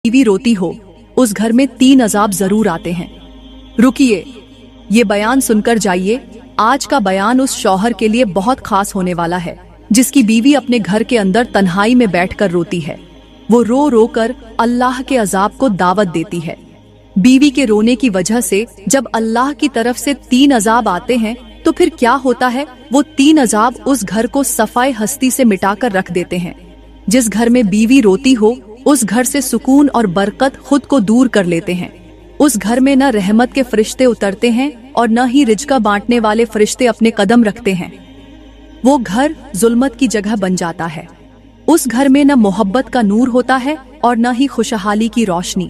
बीवी रोती हो, उस घर में 3 अजाब जरूर आते हैं। रुकिए, ये बयान सुनकर जाइए। आज का बयान उस शौहर के लिए बहुत खास होने वाला है जिसकी बीवी अपने घर के अंदर तन्हाई में बैठकर रोती है। वो रो रो कर अल्लाह के अजाब को दावत देती है। बीवी के रोने की वजह से जब अल्लाह की तरफ से 3 अजाब आते हैं तो फिर क्या होता है, वो 3 अजाब उस घर को सफाई हस्ती से मिटाकर रख देते हैं। जिस घर में बीवी रोती हो उस घर से सुकून और बरकत खुद को दूर कर लेते हैं। उस घर में न रहमत के फरिश्ते उतरते हैं और न ही रिज़्क़ बांटने वाले फरिश्ते अपने कदम रखते हैं। वो घर जुल्मत की जगह बन जाता है। उस घर में न मोहब्बत का नूर होता है और न ही खुशहाली की रोशनी।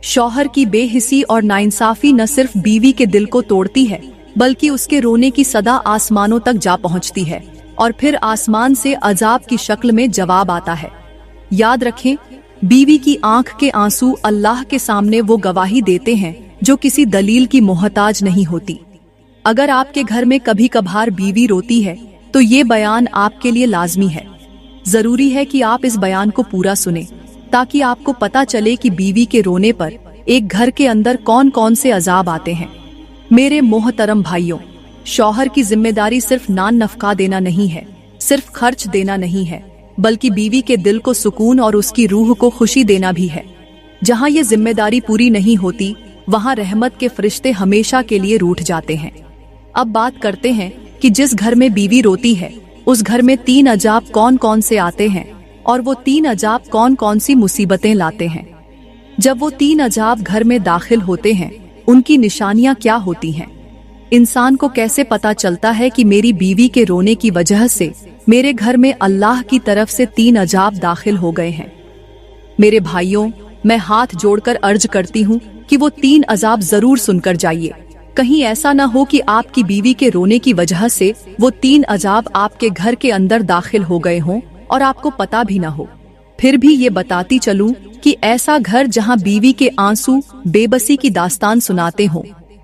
शौहर की बेहिसी और नाइंसाफी न सिर्फ बीवी के दिल को तोड़ती है बल्कि उसके रोने की सदा आसमानों तक जा पहुंचती है और फिर आसमान से अजाब की शक्ल में जवाब आता है। याद रखें, बीवी की आंख के आंसू अल्लाह के सामने वो गवाही देते हैं जो किसी दलील की मोहताज नहीं होती। अगर आपके घर में कभी कभार बीवी रोती है तो ये बयान आपके लिए लाजमी है। जरूरी है कि आप इस बयान को पूरा सुने ताकि आपको पता चले कि बीवी के रोने पर एक घर के अंदर कौन कौन से अजाब आते हैं। मेरे मोहतरम भाइयों, शौहर की जिम्मेदारी सिर्फ नान नफका देना नहीं है, सिर्फ खर्च देना नहीं है, बल्कि बीवी के दिल को सुकून और उसकी रूह को खुशी देना भी है। जहाँ ये जिम्मेदारी पूरी नहीं होती वहाँ रहमत के फरिश्ते हमेशा के लिए रूठ जाते हैं। अब बात करते हैं कि जिस घर में बीवी रोती है उस घर में 3 अजाब कौन कौन से आते हैं और वो 3 अजाब कौन कौन सी मुसीबतें लाते हैं। जब वो 3 अजाब घर में दाखिल होते हैं उनकी निशानियां क्या होती हैं? इंसान को कैसे पता चलता है कि मेरी बीवी के रोने की वजह से मेरे घर में अल्लाह की तरफ से 3 अजाब दाखिल हो गए हैं? मेरे भाइयों, मैं हाथ जोड़कर अर्ज करती हूँ कि वो 3 अजाब जरूर सुनकर जाइए। कहीं ऐसा न हो कि आपकी बीवी के रोने की वजह से वो 3 अजाब आपके घर के अंदर दाखिल हो गए हों और आपको पता भी न हो। फिर भी ये बताती चलूं कि ऐसा घर जहां बीवी के आंसू बेबसी की दास्तान सुनाते हों,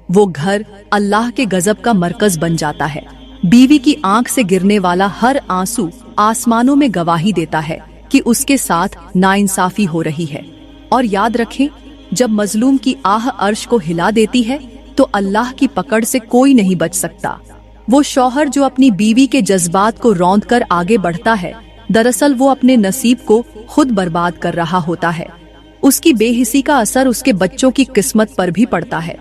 वो घर अल्लाह के गजब का मरकज बन जाता है। बीवी की आंख से गिरने वाला हर आंसू आसमानों में गवाही देता है कि उसके साथ नाइंसाफी हो रही है। और याद रखें, जब मजलूम की आह अर्श को हिला देती है तो अल्लाह की पकड़ से कोई नहीं बच सकता। वो शौहर जो अपनी बीवी के जज्बात को रौंद कर आगे बढ़ता है, दरअसल वो अपने नसीब को खुद बर्बाद कर रहा होता है। उसकी बेहिसी का असर उसके बच्चों की किस्मत पर भी पड़ता है।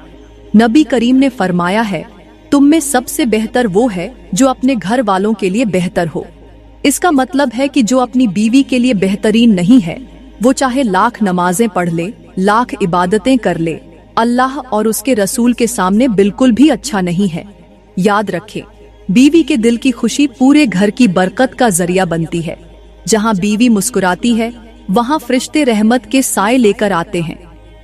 नबी करीम ने फरमाया है, तुम में सबसे बेहतर वो है जो अपने घर वालों के लिए बेहतर हो। इसका मतलब है कि जो अपनी बीवी के लिए बेहतरीन नहीं है वो चाहे लाख नमाजें पढ़ ले, लाख इबादतें कर ले, अल्लाह और उसके रसूल के सामने बिल्कुल भी अच्छा नहीं है। याद रखें, बीवी के दिल की खुशी पूरे घर की बरकत का जरिया बनती है। जहाँ बीवी मुस्कुराती है वहाँ फरिश्ते रहमत के साए लेकर आते हैं,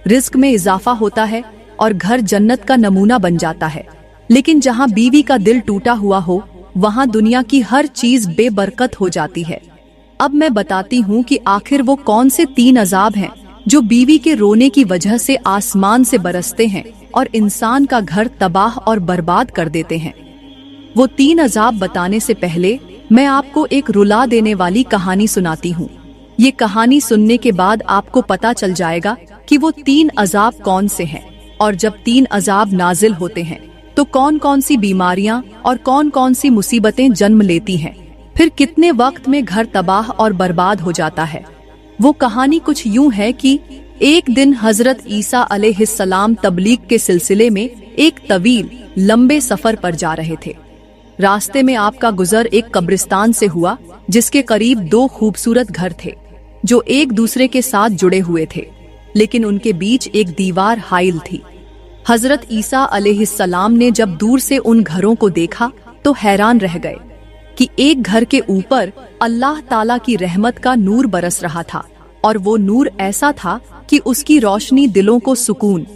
रिज्क में इजाफा होता है और घर जन्नत का नमूना बन जाता है। लेकिन जहाँ बीवी का दिल टूटा हुआ हो वहाँ दुनिया की हर चीज बेबरकत हो जाती है। अब मैं बताती हूँ कि आखिर वो कौन से 3 अजाब हैं जो बीवी के रोने की वजह से आसमान से बरसते हैं और इंसान का घर तबाह और बर्बाद कर देते हैं। वो 3 अजाब बताने से पहले मैं आपको एक रुला देने वाली कहानी सुनाती हूँ। ये कहानी सुनने के बाद आपको पता चल जाएगा कि वो 3 अजाब कौन से हैं और जब 3 अजाब नाजिल होते हैं तो कौन कौन सी बीमारियां और कौन कौन सी मुसीबतें जन्म लेती हैं, फिर कितने वक्त में घर तबाह और बर्बाद हो जाता है। वो कहानी कुछ यूं है कि एक दिन हजरत ईसा अलैहिस्सलाम तबलीग के सिलसिले में एक तवील लंबे सफर पर जा रहे थे। रास्ते में आपका गुजर एक कब्रिस्तान से हुआ जिसके करीब 2 खूबसूरत घर थे जो एक दूसरे के साथ जुड़े हुए थे, लेकिन उनके बीच एक दीवार हाइल थी। हजरत ईसा अलैहिस्सलाम ने जब दूर से उन घरों को देखा तो हैरान रह गए कि एक घर के ऊपर अल्लाह ताला की रहमत का नूर बरस रहा था और वो नूर ऐसा था कि उसकी रोशनी दिलों को सुकून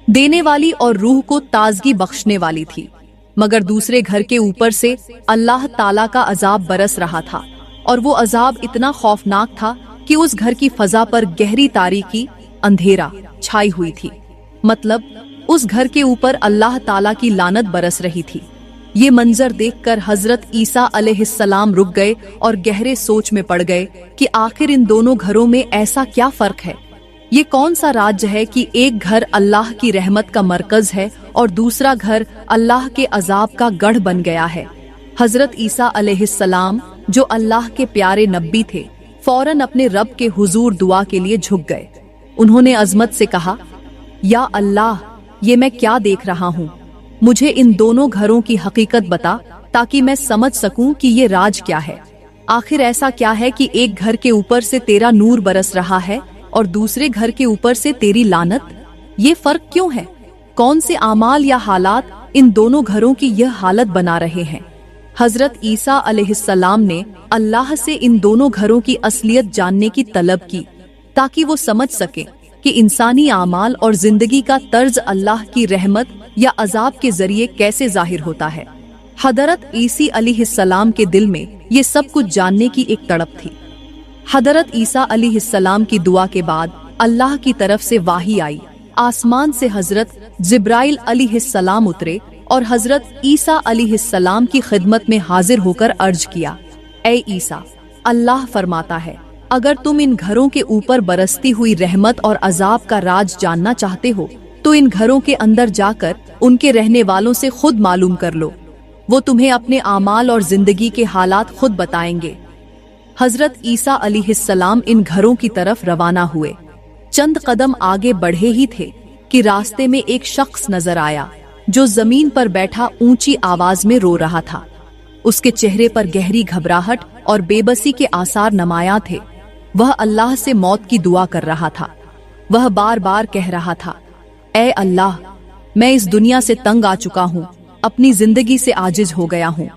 देने वाली और रूह को ताजगी बख्शने वाली थी। मगर दूसरे घर के ऊपर से अल्लाह ताला का अजाब बरस रहा था और वो अजाब इतना खौफनाक था कि उस घर की फजा पर गहरी तारीकी, अंधेरा छाई हुई थी। मतलब उस घर के ऊपर अल्लाह ताला की लानत बरस रही थी। ये मंजर देखकर हजरत ईसा अलैहिस्सलाम रुक गए और गहरे सोच में पड़ गए कि आखिर इन दोनों घरों में ऐसा क्या फर्क है ये कौन सा राज्य है कि एक घर अल्लाह की रहमत का मरकज है और दूसरा घर अल्लाह के अजाब का गढ़ बन गया है। हजरत ईसा अलैहिस्सलाम, जो अल्लाह के प्यारे नबी थे, फौरन अपने रब के हुजूर दुआ के लिए झुक गए। उन्होंने अजमत से कहा, या अल्लाह, ये मैं क्या देख रहा हूँ? मुझे इन दोनों घरों की हकीकत बता ताकि मैं समझ सकूं कि ये राज क्या है। आखिर ऐसा क्या है कि एक घर के ऊपर से तेरा नूर बरस रहा है और दूसरे घर के ऊपर से तेरी लानत? ये फर्क क्यों है? कौन से आमाल या हालात इन दोनों घरों की यह हालत बना रहे हैं? हजरत ईसा अलैहिस्सलाम ने अल्लाह से इन दोनों घरों की असलियत जानने की तलब की ताकि वो समझ सके कि इंसानी आमाल और जिंदगी का तर्ज अल्लाह की रहमत या अजाब के जरिए कैसे जाहिर होता है। हजरत ईसा अलैहिस्सलाम के दिल में ये सब कुछ जानने की एक तड़प थी। हजरत ईसा अलैहिस्सलाम की दुआ के बाद अल्लाह की तरफ से वाही आई। आसमान से हजरत जिब्राइल अलैहिस्सलाम उतरे और हजरत ईसा अलैहिस्सलाम की खिदमत में हाजिर होकर अर्ज किया, ए ईसा, अल्लाह फरमाता है, अगर तुम इन घरों के ऊपर बरसती हुई रहमत और अजाब का राज जानना चाहते हो तो इन घरों के अंदर जाकर उनके रहने वालों से खुद मालूम कर लो। वो तुम्हें अपने आमाल और जिंदगी के हालात खुद बताएंगे। हजरत ईसा अलैहिस्सलाम इन घरों की तरफ रवाना हुए। चंद कदम आगे बढ़े ही थे कि रास्ते में एक शख्स नजर आया जो जमीन पर बैठा ऊंची आवाज में रो रहा था। उसके चेहरे पर गहरी घबराहट और बेबसी के आसार नमाया थे। वह अल्लाह से मौत की दुआ कर रहा था। वह बार बार कह रहा था, ए अल्लाह, मैं इस दुनिया से तंग आ चुका हूँ, अपनी जिंदगी से आजिज हो गया हूँ।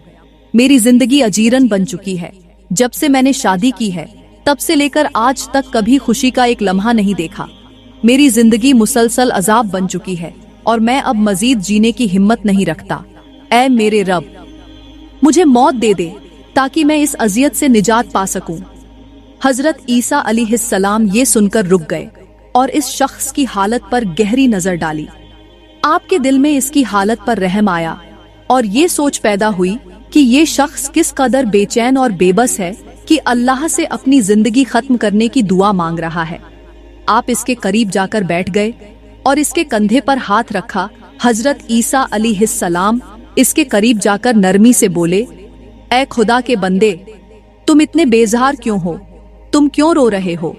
मेरी जिंदगी अजीरन बन चुकी है। जब से मैंने शादी की है तब से लेकर आज तक कभी खुशी का एक लम्हा नहीं देखा। मेरी जिंदगी मुसलसल अजाब बन चुकी है और मैं अब मजीद जीने की हिम्मत नहीं रखता। ऐ मेरे रब, मुझे मौत दे दे ताकि मैं इस अजियत से निजात पा सकूं। हजरत ईसा अलैहिस्सलाम ये सुनकर रुक गए और इस शख्स की हालत पर गहरी नजर डाली। आपके दिल में इसकी हालत पर रहम आया और ये सोच पैदा हुई कि ये शख्स किस कदर बेचैन और बेबस है कि अल्लाह से अपनी जिंदगी खत्म करने की दुआ मांग रहा है। आप इसके करीब जाकर बैठ गए और इसके कंधे पर हाथ रखा। हजरत ईसा अलैहिस्सलाम इसके करीब जाकर नरमी से बोले, ऐ खुदा के बंदे, तुम इतने बेजार क्यों हो? तुम क्यों रो रहे हो?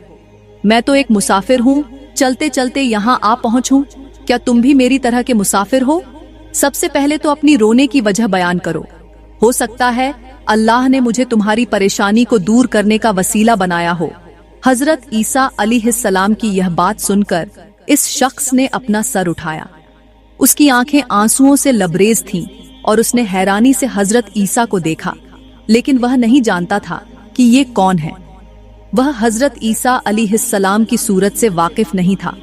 मैं तो एक मुसाफिर हूँ, चलते चलते यहाँ आ पहुँचूं। क्या तुम भी मेरी तरह के मुसाफिर हो? सबसे पहले तो अपनी रोने की वजह बयान करो। हो सकता है अल्लाह ने मुझे तुम्हारी परेशानी को दूर करने का वसीला बनाया हो। हजरत ईसा अलैहिस्सलाम की यह बात सुनकर इस शख्स ने अपना सर उठाया। उसकी आंखें आंसुओं से लबरेज थीं और उसने हैरानी से हजरत ईसा को देखा, लेकिन वह नहीं जानता था कि ये कौन है। वह हजरत ईसा अलैहिस्सलाम की सूरत से वाकिफ नहीं था।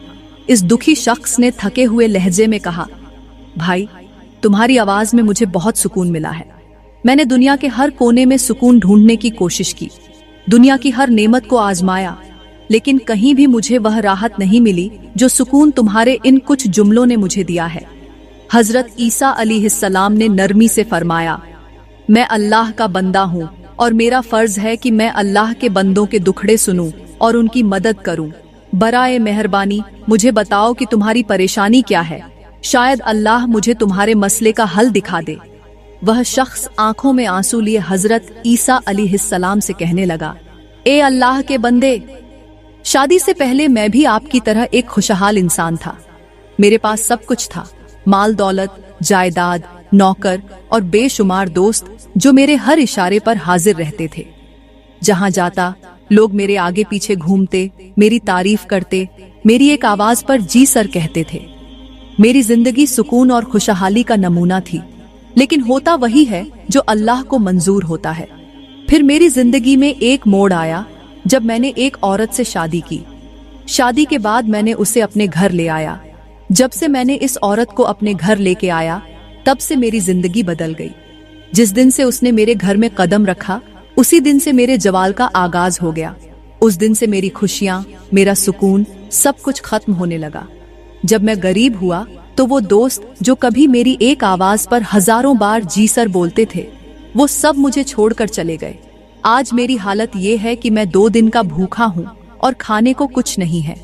इस दुखी शख्स ने थके हुए लहजे में कहा, भाई, तुम्हारी आवाज में मुझे बहुत सुकून मिला है। मैंने दुनिया के हर कोने में सुकून ढूंढने की कोशिश की, दुनिया की हर नेमत को आजमाया, लेकिन कहीं भी मुझे वह राहत नहीं मिली जो सुकून तुम्हारे इन कुछ जुमलों ने मुझे दिया है। हजरत ईसा अलैहिस्सलाम ने नरमी से फरमाया, मैं अल्लाह का बंदा हूँ और मेरा फर्ज है कि मैं अल्लाह के बंदों के दुखड़े सुनूं और उनकी मदद करूं। बराए मेहरबानी मुझे बताओ कि तुम्हारी परेशानी क्या है। शायद अल्लाह मुझे तुम्हारे मसले का हल दिखा दे। वह शख्स आंखों में आंसू लिए हजरत ईसा अलैहिस्सलाम से कहने लगा, ए अल्लाह के बंदे, शादी से पहले मैं भी आपकी तरह एक खुशहाल इंसान था। मेरे पास सब कुछ था, माल दौलत, जायदाद, नौकर और बेशुमार दोस्त जो मेरे हर इशारे पर हाजिर रहते थे। जहां जाता लोग मेरे आगे पीछे घूमते, मेरी तारीफ करते, मेरी एक आवाज पर जी सर कहते थे। मेरी जिंदगी सुकून और खुशहाली का नमूना थी, लेकिन होता वही है जो अल्लाह को मंजूर होता है। फिर मेरी जिंदगी में एक मोड़ आया जब मैंने एक औरत से शादी की। शादी के बाद मैंने उसे अपने घर ले आया। जब से मैंने इस औरत को अपने घर लेके आया, तब से मेरी जिंदगी बदल गई। जिस दिन से उसने मेरे घर में कदम रखा, उसी दिन से मेरे जवाल का आगाज हो गया। उस दिन से मेरी खुशियां, मेरा सुकून, सब कुछ खत्म होने लगा। जब मैं गरीब हुआ तो वो दोस्त जो कभी मेरी एक आवाज पर हजारों बार जी सर बोलते थे, वो सब मुझे छोड़कर चले गए। आज मेरी हालत ये है कि मैं 2 दिन का भूखा हूँ और खाने को कुछ नहीं है।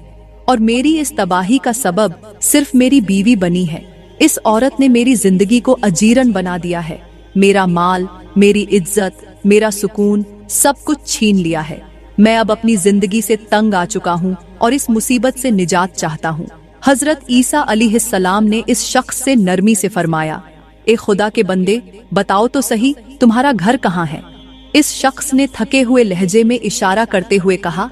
और मेरी इस तबाही का सबब सिर्फ मेरी बीवी बनी है। इस औरत ने मेरी जिंदगी को अजीरन बना दिया है। मेरा माल, मेरी इज्जत, मेरा सुकून सब कुछ छीन लिया है। मैं अब अपनी जिंदगी से तंग आ चुका हूँ और इस मुसीबत से निजात चाहता हूँ। हजरत ईसा अलैहिस्सलाम ने इस शख्स से नरमी से फरमाया, ए खुदा के बंदे, बताओ तो सही तुम्हारा घर कहाँ है? इस शख्स ने थके हुए लहजे में इशारा करते हुए कहा,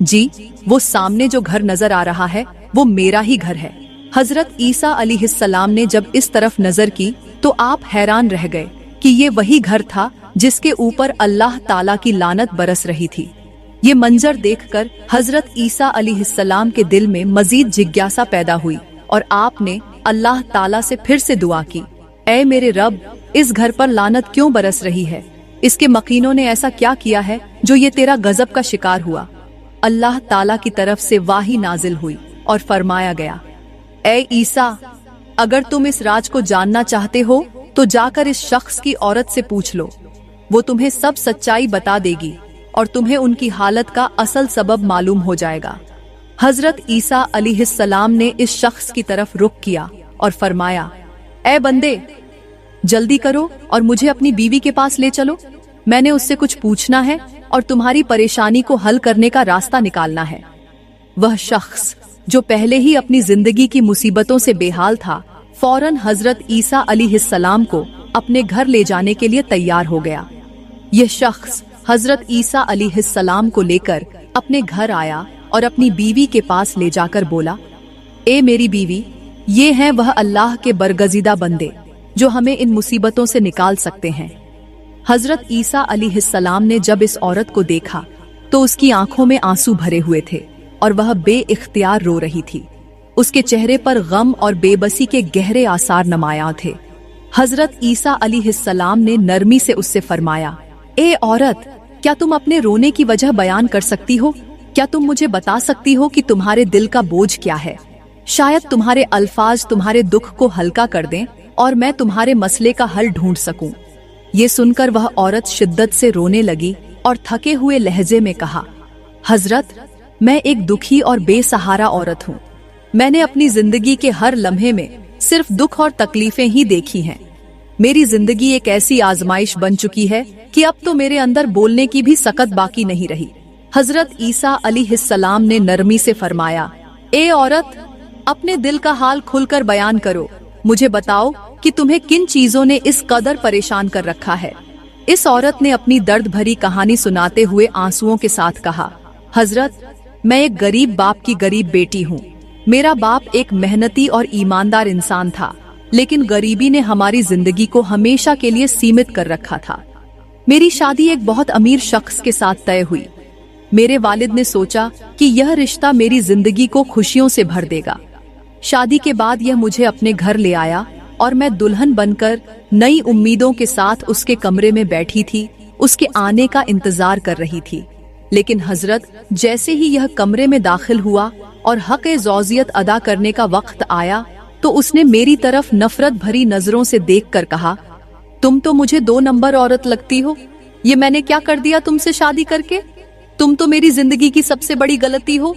जी, वो सामने जो घर नजर आ रहा है वो मेरा ही घर है। हजरत ईसा अलैहिस्सलाम ने जब इस तरफ नजर की तो आप हैरान रह गए कि ये वही घर था जिसके ऊपर अल्लाह ताला की लानत बरस रही थी। ये मंजर देखकर हजरत ईसा अलैहिस्सलाम के दिल में मजीद जिज्ञासा पैदा हुई और आपने अल्लाह ताला से फिर से दुआ की, ऐ मेरे रब, इस घर पर लानत क्यों बरस रही है? इसके मकीनों ने ऐसा क्या किया है जो ये तेरा गजब का शिकार हुआ? अल्लाह ताला की तरफ से वाही नाजिल हुई और फरमाया गया, ऐ ईसा, अगर तुम इस राज को जानना चाहते हो तो जाकर इस शख्स की औरत से पूछ लो। वो तुम्हें सब सच्चाई बता देगी और तुम्हें उनकी हालत का असल सबब मालूम हो जाएगा। हजरत ईसा अलैहिस्सलाम ने इस शख्स की तरफ रुख किया और फरमाया, ऐ बंदे, जल्दी करो और मुझे अपनी बीवी के पास ले चलो। मैंने उससे कुछ पूछना है और तुम्हारी परेशानी को हल करने का रास्ता निकालना है। वह शख्स जो पहले ही अपनी जिंदगी की मुसीबतों से बेहाल था, फौरन हजरत ईसा अलैहिस्सलाम को अपने घर ले जाने के लिए तैयार हो गया। यह शख्स हजरत ईसा अलैहिस्सलाम को लेकर अपने घर आया और अपनी बीवी के पास ले जाकर बोला, ए मेरी बीवी, ये हैं वह अल्लाह के बरगजीदा बंदे जो हमें इन मुसीबतों से निकाल सकते हैं। हजरत ईसा अलैहिस्सलाम ने जब इस औरत को देखा तो उसकी आंखों में आंसू भरे हुए थे और वह बेइख्तियार रो रही थी। उसके चेहरे पर गम और बेबसी के गहरे आसार नमाया थे। हजरत ईसा अलैहिस्सलाम ने नरमी से उससे फरमाया, ए औरत, क्या तुम अपने रोने की वजह बयान कर सकती हो? क्या तुम मुझे बता सकती हो कि तुम्हारे दिल का बोझ क्या है? शायद तुम्हारे अल्फाज तुम्हारे दुख को हल्का कर दें और मैं तुम्हारे मसले का हल ढूंढ सकूं। ये सुनकर वह औरत शिद्दत से रोने लगी और थके हुए लहजे में कहा, हजरत, मैं एक दुखी और बेसहारा औरत हूँ। मैंने अपनी जिंदगी के हर लम्हे में सिर्फ दुख और तकलीफें ही देखी हैं। मेरी जिंदगी एक ऐसी आजमाइश बन चुकी है कि अब तो मेरे अंदर बोलने की भी सकत बाकी नहीं रही। हजरत ईसा अलैहिस्सलाम ने नरमी से फरमाया, ए औरत, अपने दिल का हाल खुलकर बयान करो। मुझे बताओ कि तुम्हें किन चीजों ने इस कदर परेशान कर रखा है। इस औरत ने अपनी दर्द भरी कहानी सुनाते हुए आंसुओं के साथ कहा, हजरत, मैं एक गरीब बाप की गरीब बेटी हूँ। मेरा बाप एक मेहनती और ईमानदार इंसान था, लेकिन गरीबी ने हमारी जिंदगी को हमेशा के लिए सीमित कर रखा था। मेरी शादी एक बहुत अमीर शख्स के साथ तय हुई। मेरे वालिद ने सोचा कि यह रिश्ता मेरी जिंदगी को खुशियों से भर देगा। शादी के बाद यह मुझे अपने घर ले आया और मैं दुल्हन बनकर नई उम्मीदों के साथ उसके कमरे में बैठी थी, उसके आने का इंतजार कर रही थी। लेकिन हजरत, जैसे ही यह कमरे में दाखिल हुआ और हक-ए-ज़ौजियत अदा करने का वक्त आया तो उसने मेरी तरफ नफरत भरी नजरों से देखकर कहा, तुम तो मुझे 2 नंबर औरत लगती हो। ये मैंने क्या कर दिया तुमसे शादी करके? तुम तो मेरी जिंदगी की सबसे बड़ी गलती हो।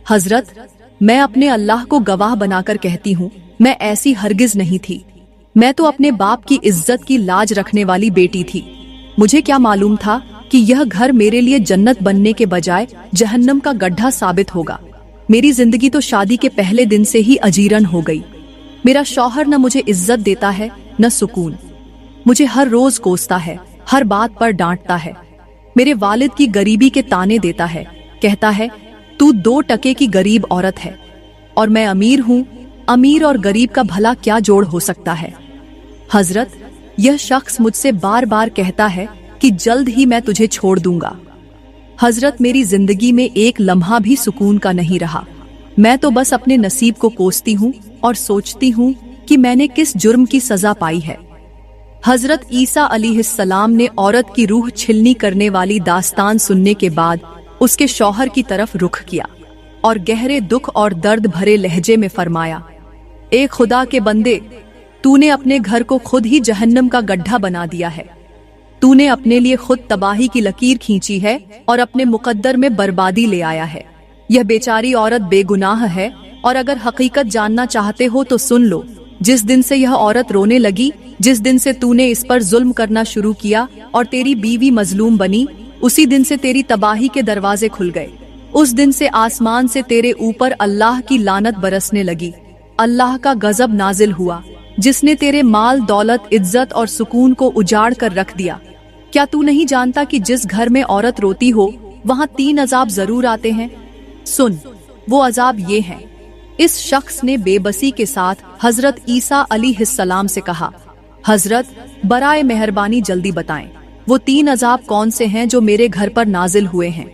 हजरत, मैं अपने अल्लाह को गवाह बनाकर कहती हूँ, मैं ऐसी हरगिज नहीं थी। मैं तो अपने बाप की इज्जत की लाज रखने वाली बेटी थी। मुझे क्या मालूम था कि यह घर मेरे लिए जन्नत बनने के बजाय जहन्नम का गड्ढा साबित होगा। मेरी जिंदगी तो शादी के पहले दिन से ही अजीरन हो गई। मेरा शौहर न मुझे इज्जत देता है न सुकून। मुझे हर रोज कोसता है, हर बात पर डांटता है। मेरे वालिद की गरीबी के ताने देता है, कहता है तू 2 टके की गरीब औरत है और मैं अमीर हूँ। अमीर और गरीब का भला क्या जोड़ हो सकता है? हजरत, यह शख्स मुझसे बार बार कहता है कि जल्द ही मैं तुझे छोड़ दूंगा। हजरत, मेरी जिंदगी में एक लम्हा भी सुकून का नहीं रहा। मैं तो बस अपने नसीब को कोसती हूँ और सोचती हूँ कि मैंने किस जुर्म की सजा पाई है। हजरत ईसा अलैहिस्सलाम ने औरत की रूह छिलनी करने वाली दास्तान सुनने के बाद उसके शौहर की तरफ रुख किया और गहरे दुख और दर्द भरे लहजे में फरमाया, ए खुदा के बंदे, तूने अपने घर को खुद ही जहन्नम का गड्ढा बना दिया है। तूने अपने लिए खुद तबाही की लकीर खींची है और अपने मुकद्दर में बर्बादी ले आया है। यह बेचारी औरत बेगुनाह है, और अगर हकीकत जानना चाहते हो तो सुन लो। जिस दिन से यह औरत रोने लगी, जिस दिन से तूने इस पर जुल्म करना शुरू किया और तेरी बीवी मजलूम बनी, उसी दिन से तेरी तबाही के दरवाजे खुल गए। उस दिन से आसमान से तेरे ऊपर अल्लाह की लानत बरसने लगी। अल्लाह का गजब नाजिल हुआ, जिसने तेरे माल दौलत, इज्जत और सुकून को उजाड़ कर रख दिया। क्या तू नहीं जानता कि जिस घर में औरत रोती हो वहां 3 अजाब जरूर आते हैं? सुन, वो अजाब ये हैं। इस शख्स ने बेबसी के साथ हजरत ईसा अलैहिस्सलाम से कहा, हजरत, बराए मेहरबानी जल्दी बताएं, वो 3 अजाब कौन से हैं जो मेरे घर पर नाजिल हुए हैं?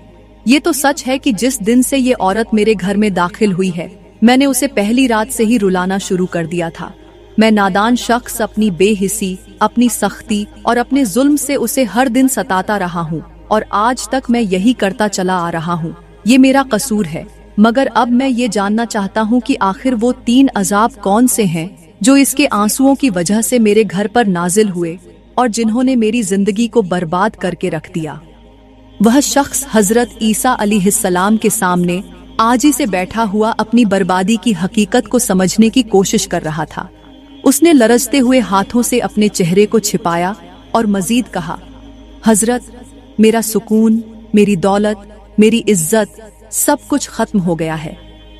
ये तो सच है कि जिस दिन से ये औरत मेरे घर में दाखिल हुई है, मैंने उसे पहली रात से ही रुलाना शुरू कर दिया था। मैं नादान शख्स अपनी बेहिसी, अपनी सख्ती और अपने जुल्म से उसे हर दिन सताता रहा हूँ, और आज तक मैं यही करता चला आ रहा हूँ। ये मेरा कसूर है, मगर अब मैं ये जानना चाहता हूँ कि आखिर वो 3 अजाब कौन से हैं जो इसके आंसुओं की वजह से मेरे घर पर नाजिल हुए और जिन्होंने मेरी जिंदगी को बर्बाद करके रख दिया। वह शख्स हजरत ईसा अलैहिस्सलाम के सामने आजी से बैठा हुआ अपनी बर्बादी की हकीकत को समझने की कोशिश कर रहा था। उसने लरजते हुए हाथों से अपने चेहरे को छिपाया और मजीद कहा, हजरत, मेरा सुकून, मेरी दौलत, मेरी इज्जत सब कुछ खत्म हो गया है।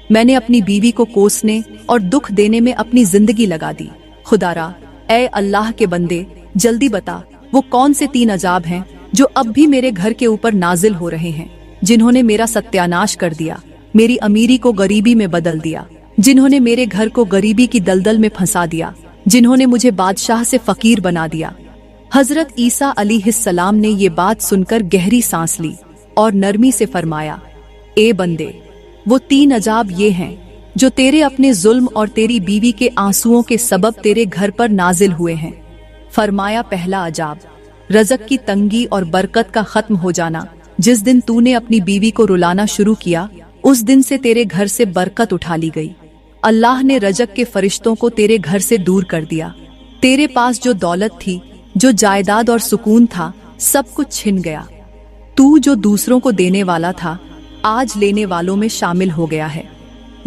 मैंने अपनी बीवी को कोसने और दुख देने में अपनी जिंदगी लगा दी। खुदारा, ऐ अल्लाह के बंदे, जल्दी बता वो कौन से 3 अजाब हैं जो अब भी मेरे घर के ऊपर नाजिल हो रहे हैं, जिन्होंने मेरा सत्यानाश कर दिया, मेरी अमीरी को गरीबी में बदल दिया, जिन्होंने मेरे घर को गरीबी की दलदल में फंसा दिया, जिन्होंने मुझे बादशाह से फकीर बना दिया। हजरत ईसा अलैहिस्सलाम ने ये बात सुनकर गहरी सांस ली और नरमी से फरमाया, ए बंदे, वो 3 अजाब ये हैं जो तेरे अपने जुल्म और तेरी बीवी के आंसुओं के सबब तेरे घर पर नाजिल हुए हैं। फरमाया, पहला अजाब, रज़क की तंगी और बरकत का खत्म हो जाना। जिस दिन तूने अपनी बीवी को रुलाना शुरू किया, उस दिन से तेरे घर से बरकत उठा ली गई। अल्लाह ने रज़क के फरिश्तों को तेरे घर से दूर कर दिया। तेरे पास जो दौलत थी, जो जायदाद और सुकून था, सब कुछ छिन गया। तू जो दूसरों को देने वाला था, आज लेने वालों में शामिल हो गया है।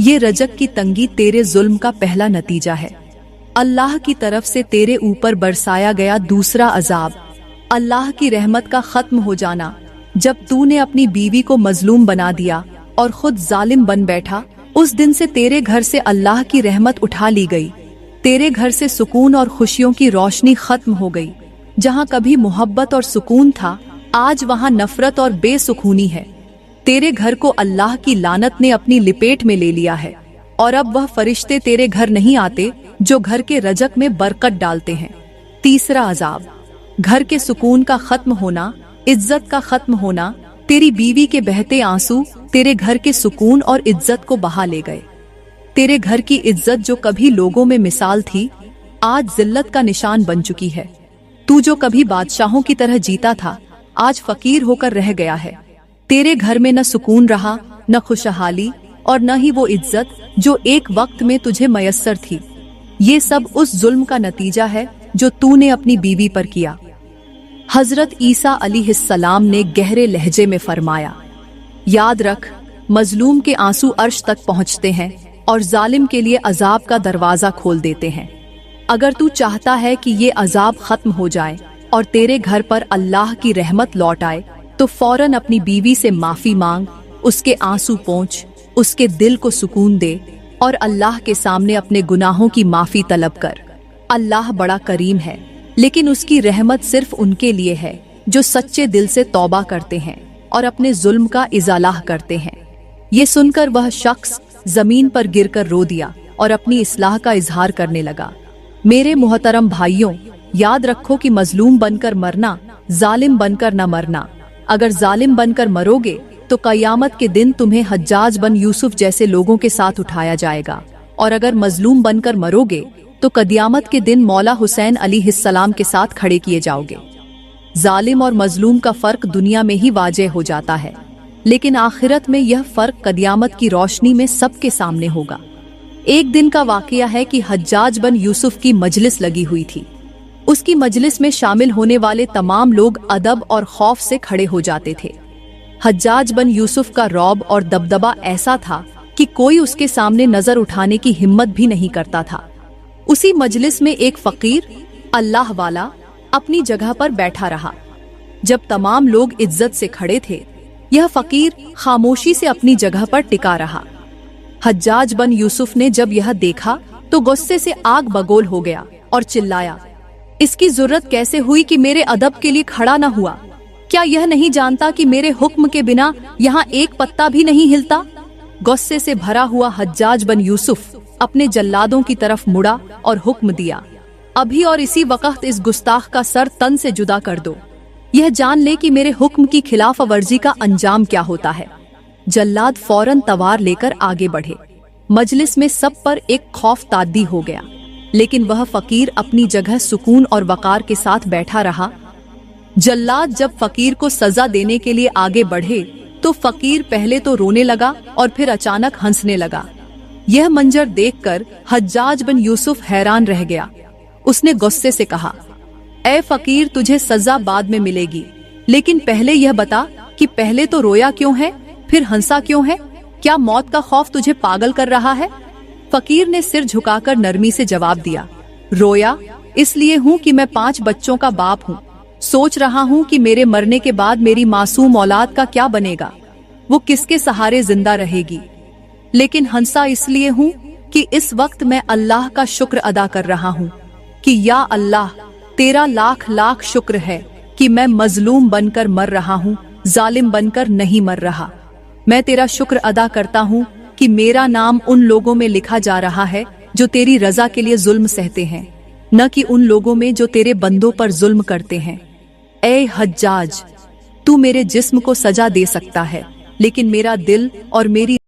ये रज़क की तंगी तेरे जुल्म का पहला नतीजा है। अल्लाह की तरफ से तेरे ऊपर बरसाया गया दूसरा अजाब, अल्लाह की रहमत का खत्म हो जाना। जब तूने अपनी बीवी को मजलूम बना दिया और खुद जालिम बन बैठा, उस दिन से तेरे घर से अल्लाह की रहमत उठा ली गई। तेरे घर से सुकून और खुशियों की रोशनी खत्म हो गई। जहाँ कभी मोहब्बत और सुकून था, आज वहाँ नफरत और बेसुकूनी है। तेरे घर को अल्लाह की लानत ने अपनी लिपेट में ले लिया है, और अब वह फरिश्ते तेरे घर नहीं आते जो घर के रज़क में बरकत डालते हैं। तीसरा अजाब, घर के सुकून का खत्म होना, इज्जत का खत्म होना। तेरी बीवी के बहते आंसू तेरे घर के सुकून और इज्जत को बहा ले गए। तेरे घर की इज्जत जो कभी लोगों में मिसाल थी, आज जिल्लत का निशान बन चुकी है। तू जो कभी बादशाहों की तरह जीता था, आज फकीर होकर रह गया है। तेरे घर में न सुकून रहा, न खुशहाली, और न ही वो इज्जत जो एक वक्त में तुझे मयस्सर थी। ये सब उस जुल्म का नतीजा है जो तूने अपनी बीवी पर किया। हजरत ईसा अलैहिस्सलाम ने गहरे लहजे में फरमाया, याद रख, मजलूम के आंसू अर्श तक पहुंचते हैं और जालिम के लिए अजाब का दरवाजा खोल देते हैं। अगर तू चाहता है कि ये अजाब खत्म हो जाए और तेरे घर पर अल्लाह की रहमत लौट आए, तो फौरन अपनी बीवी से माफी मांग, उसके आंसू पोंछ, उसके दिल को सुकून दे और अल्लाह के सामने अपने गुनाहों की माफी तलब कर। अल्लाह बड़ा करीम है, लेकिन उसकी रहमत सिर्फ उनके लिए है जो सच्चे दिल से तौबा करते हैं और अपने जुल्म का इज़ालाह करते हैं। ये सुनकर वह शख्स जमीन पर गिरकर रो दिया और अपनी इस्लाह का इजहार करने लगा। मेरे मोहतरम भाइयों, याद रखो कि मजलूम बनकर मरना, जालिम बनकर न मरना। अगर जालिम बनकर मरोगे तो क़यामत के दिन तुम्हें हज्जाज बन यूसुफ जैसे लोगों के साथ उठाया जाएगा, और अगर मजलूम बनकर मरोगे तो क़यामत के दिन मौला हुसैन अलैहिस्सलाम के साथ खड़े किए जाओगे। जालिम और मजलूम का फर्क दुनिया में ही वाज़ेह हो जाता है, लेकिन आखिरत में यह फर्क क़यामत की रोशनी में सबके सामने होगा। एक दिन का वाक़या है कि हज्जाज बन यूसुफ की मजलिस लगी हुई थी। उसकी मजलिस में शामिल होने वाले तमाम लोग अदब और खौफ से खड़े हो जाते थे। हज्जाज बन यूसुफ का रौब और दबदबा ऐसा था कि कोई उसके सामने नजर उठाने की हिम्मत भी नहीं करता था। उसी मजलिस में एक फकीर अल्लाह वाला अपनी जगह पर बैठा रहा। जब तमाम लोग इज्जत से खड़े थे, यह फकीर खामोशी से अपनी जगह पर टिका रहा। हज्जाज बन यूसुफ ने जब यह देखा तो गुस्से से आग बगोल हो गया और चिल्लाया, इसकी जरूरत कैसे हुई कि मेरे अदब के लिए खड़ा न हुआ? क्या यह नहीं जानता कि मेरे हुक्म के बिना यहाँ एक पत्ता भी नहीं हिलता? गुस्से से भरा हुआ हज्जाज बन यूसुफ अपने जल्लादों की तरफ मुड़ा और हुक्म दिया, अभी और इसी वक्त इस गुस्ताख का सर तन से जुदा कर दो। यह जान ले कि मेरे हुक्म की खिलाफ वर्जी का अंजाम क्या होता है। जल्लाद फौरन तवार लेकर आगे बढ़े। मजलिस में सब पर एक खौफ तादी हो गया, लेकिन वह फकीर अपनी जगह सुकून और वकार के साथ बैठा रहा। जल्लाद जब फकीर को सजा देने के लिए आगे बढ़े तो फकीर पहले तो रोने लगा और फिर अचानक हंसने लगा। यह मंजर देखकर हज्जाज बिन यूसुफ हैरान रह गया। उसने गुस्से से कहा, ऐ फकीर, तुझे सजा बाद में मिलेगी, लेकिन पहले यह बता कि पहले तो रोया क्यों है, फिर हंसा क्यों है? क्या मौत का खौफ तुझे पागल कर रहा है? फकीर ने सिर झुकाकर नरमी से जवाब दिया, रोया इसलिए हूँ कि मैं 5 बच्चों का बाप हूँ। सोच रहा हूँ कि मेरे मरने के बाद मेरी मासूम औलाद का क्या बनेगा, वो किसके सहारे जिंदा रहेगी। लेकिन हंसा इसलिए हूँ कि इस वक्त मैं अल्लाह का शुक्र अदा कर रहा हूँ कि या अल्लाह, तेरा लाख लाख शुक्र है कि मैं मजलूम बनकर मर रहा हूँ, जालिम बनकर नहीं मर रहा। मैं तेरा शुक्र अदा करता हूँ कि मेरा नाम उन लोगों में लिखा जा रहा है जो तेरी रजा के लिए जुल्म सहते हैं, न कि उन लोगों में जो तेरे बंदों पर जुल्म करते हैं। ऐ हज्जाज, तू मेरे जिस्म को सजा दे सकता है, लेकिन मेरा दिल और मेरी